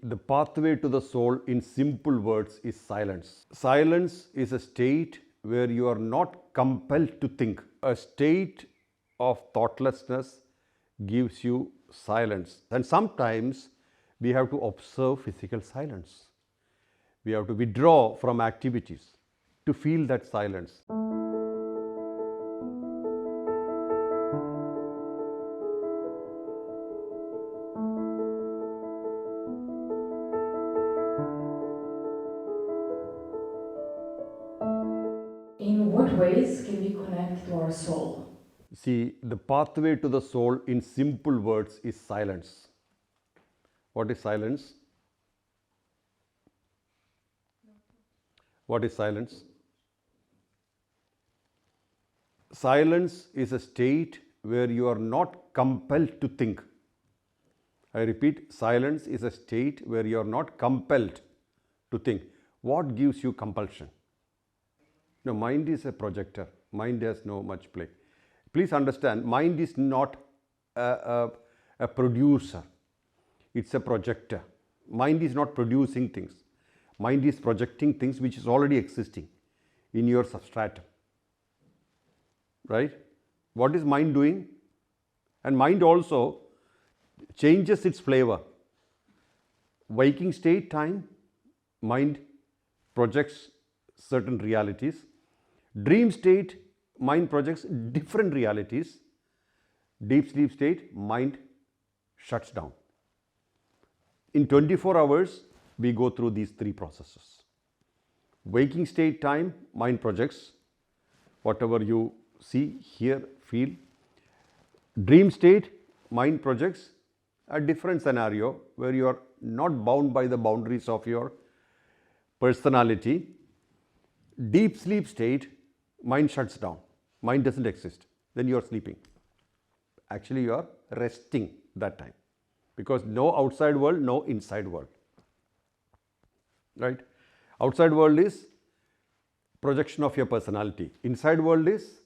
the pathway to the soul in simple words is silence. Silence is a state where you are not compelled to think. A state of thoughtlessness gives you silence. And sometimes we have to observe physical silence. We have to withdraw from activities to feel that silence. In what ways can we connect to our soul? See, the pathway to the soul in simple words is silence. What is silence? What is silence? Silence is a state where you are not compelled to think. I repeat, silence is a state where you are not compelled to think. What gives you compulsion? No, mind is a projector. Mind has no much play. Please understand, mind is not a producer. It's a projector. Mind is not producing things. Mind is projecting things which is already existing in your substratum. Right? What is mind doing? And mind also changes its flavor. Waking state time, mind projects certain realities. Dream state, mind projects different realities. Deep sleep state, mind shuts down. In 24 hours, we go through these three processes. Waking state time, mind projects whatever you see, hear, feel. Dream state, mind projects a different scenario where you are not bound by the boundaries of your personality. Deep sleep state, mind shuts down. Mind doesn't exist. Then you are sleeping. Actually, you are resting that time because no outside world, no inside world. Right? Outside world is projection of your personality. Inside world is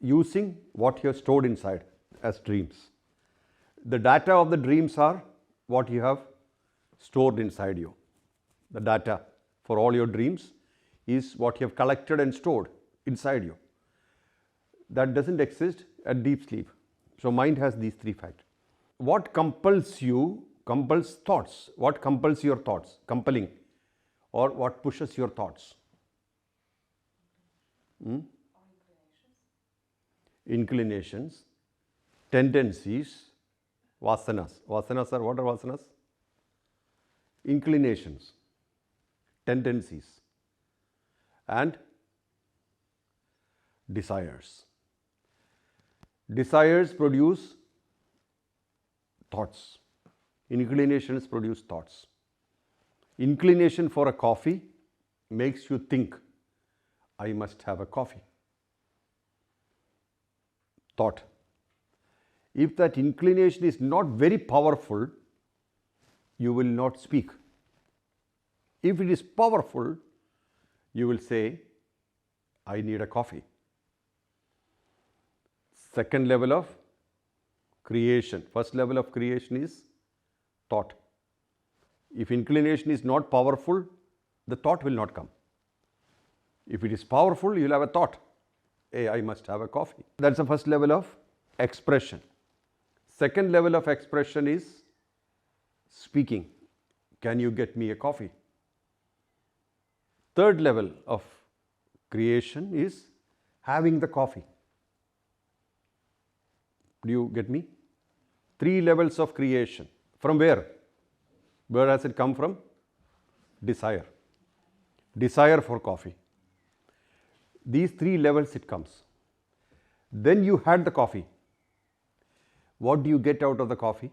using what you have stored inside as dreams. The data of the dreams are what you have stored inside you. The data for all your dreams is what you have collected and stored inside you. That doesn't exist at deep sleep. So mind has these three factors. What compels you, compels thoughts. What compels your thoughts? Compelling. Or what pushes your thoughts? Inclinations, tendencies, vasanas. Vasanas are what are vasanas? Inclinations, tendencies, and desires. Desires produce thoughts. Inclinations produce thoughts. Inclination for a coffee makes you think, I must have a coffee. Thought. If that inclination is not very powerful, you will not speak. If it is powerful, you will say, I need a coffee. Second level of creation. First level of creation is thought. If inclination is not powerful, the thought will not come. If it is powerful, you will have a thought. Hey, I must have a coffee. That's the first level of expression. Second level of expression is speaking. Can you get me a coffee? Third level of creation is having the coffee. Do you get me? Three levels of creation. From where? Where has it come from? Desire. Desire for coffee. These three levels it comes. Then you had the coffee. What do you get out of the coffee?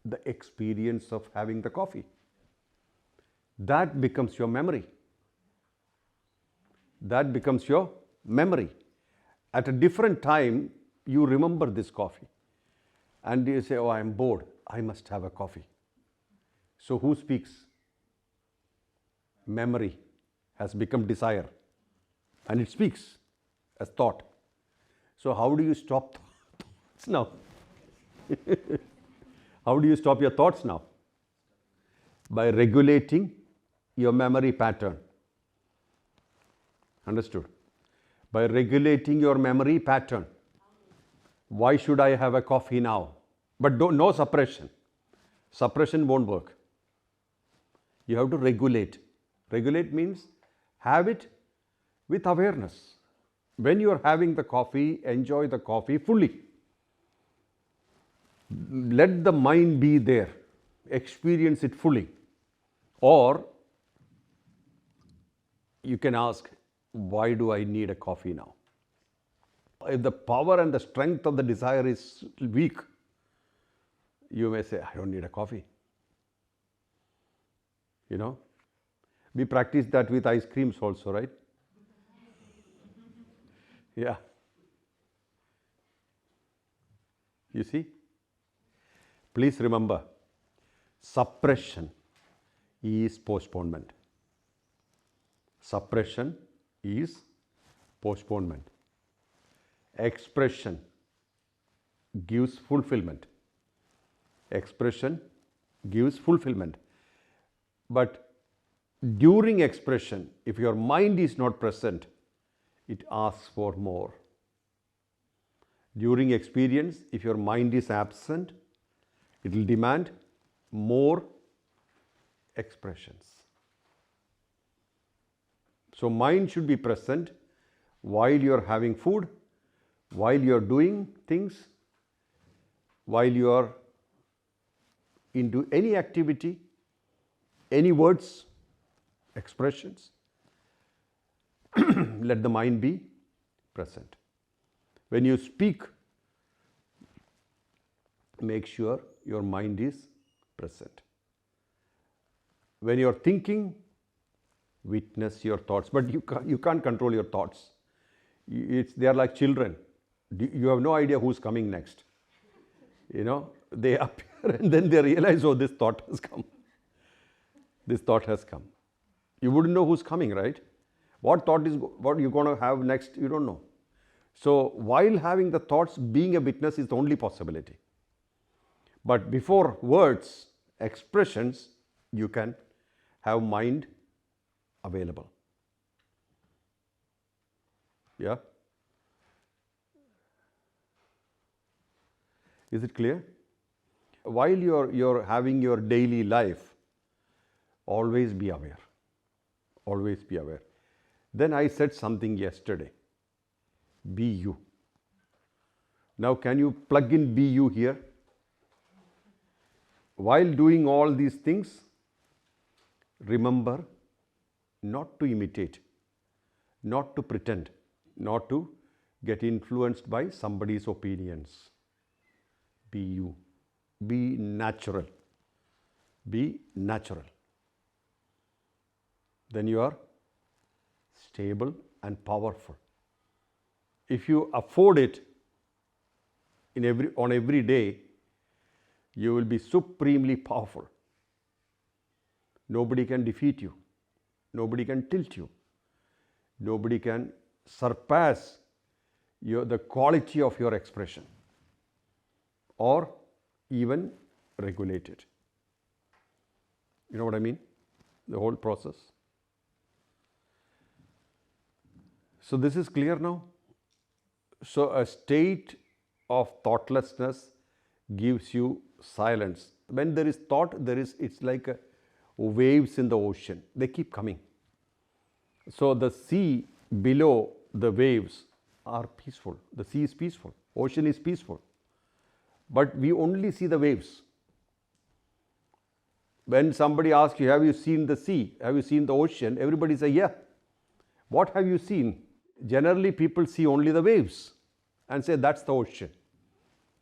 The experience of having the coffee. That becomes your memory. That becomes your memory. At a different time, you remember this coffee. And you say, oh, I am bored. I must have a coffee. So who speaks? Memory has become desire. And it speaks as thought. So how do you stop thoughts now? How do you stop your thoughts now? By regulating your memory pattern. Understood? By regulating your memory pattern. Why should I have a coffee now? But no suppression. Suppression won't work. You have to regulate. Regulate means have it with awareness. When you are having the coffee, enjoy the coffee fully. Let the mind be there. Experience it fully. Or you can ask, why do I need a coffee now? If the power and the strength of the desire is weak, you may say, I don't need a coffee. You know, we practice that with ice creams also, right? Yeah. You see? Please remember, suppression is postponement. Suppression is postponement. Expression gives fulfillment. Expression gives fulfillment. But during expression, if your mind is not present, it asks for more. During experience, if your mind is absent, it will demand more expressions. So mind should be present while you are having food, while you are doing things, while you are into any activity, any words, expressions. Let the mind be present. When you speak, make sure your mind is present. When you are thinking, witness your thoughts. But you can't control your thoughts. They are like children. You have no idea who's coming next. You know, they appear and then they realize, oh, this thought has come. This thought has come. You wouldn't know who's coming, right? What you're going to have next, you don't know. So while having the thoughts, being a witness is the only possibility. But before words, expressions, you can have mind available. Yeah? Is it clear? While you're having your daily life, always be aware. Always be aware. Then I said something yesterday. Be you. Now can you plug in be you here? While doing all these things, remember not to imitate, not to pretend, not to get influenced by somebody's opinions. Be you. Be natural. Be natural. Then you are stable and powerful. If you afford it on every day, you will be supremely powerful. Nobody can defeat you. Nobody can tilt you. Nobody can surpass the quality of your expression or even regulate it. You know what I mean? The whole process. So this is clear now? So a state of thoughtlessness gives you silence. When there is thought, it's like waves in the ocean. They keep coming. So the sea below the waves are peaceful. The sea is peaceful. Ocean is peaceful. But we only see the waves. When somebody asks you, have you seen the sea? Have you seen the ocean? Everybody says, yeah. What have you seen? Generally, people see only the waves and say, that's the ocean.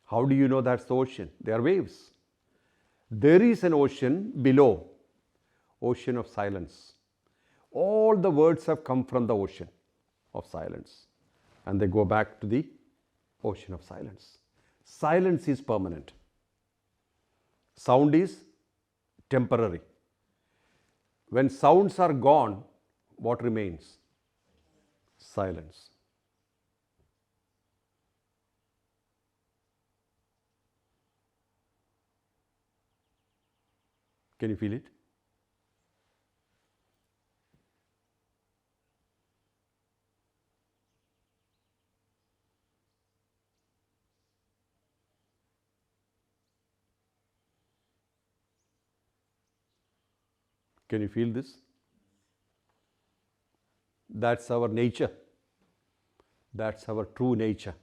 How do you know that's the ocean? They are waves. There is an ocean below, ocean of silence. All the words have come from the ocean of silence. And they go back to the ocean of silence. Silence is permanent. Sound is temporary. When sounds are gone, what remains? Silence. Can you feel it? Can you feel this? That's our nature. That's our true nature.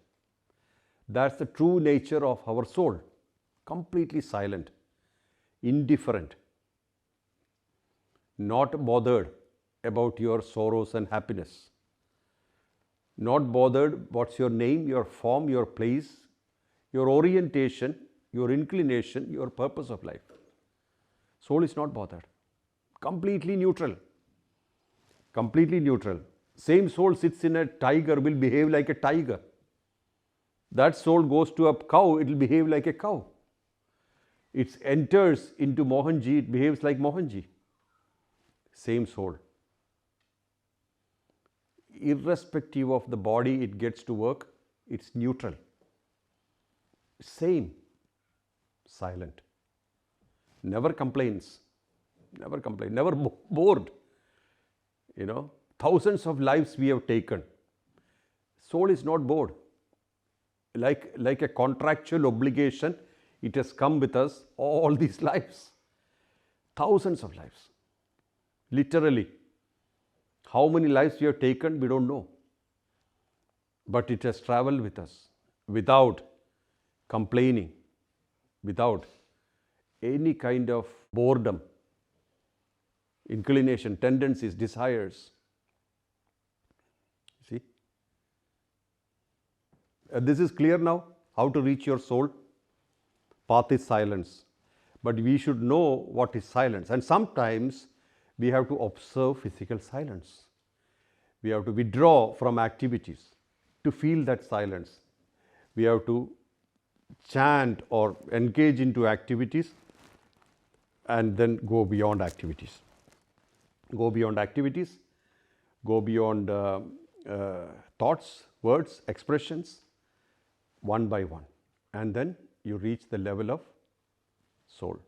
That's the true nature of our soul. Completely silent, indifferent, not bothered about your sorrows and happiness. Not bothered what's your name, your form, your place, your orientation, your inclination, your purpose of life. Soul is not bothered. Completely neutral. Completely neutral. Same soul sits in a tiger, will behave like a tiger. That soul goes to a cow, it will behave like a cow. It enters into Mohanji, it behaves like Mohanji. Same soul. Irrespective of the body it gets to work, it's neutral. Same. Silent. Never complains. Never complain. Never bored. Thousands of lives we have taken. Soul is not bored. Like a contractual obligation, it has come with us all these lives. Thousands of lives. Literally. How many lives we have taken, we don't know. But it has traveled with us without complaining, without any kind of boredom, inclination, tendencies, desires. See? This is clear now, how to reach your soul. Path is silence. But we should know what is silence. And sometimes we have to observe physical silence. We have to withdraw from activities to feel that silence. We have to chant or engage into activities and then go beyond activities. Go beyond activities, go beyond thoughts, words, expressions, one by one. And then you reach the level of soul.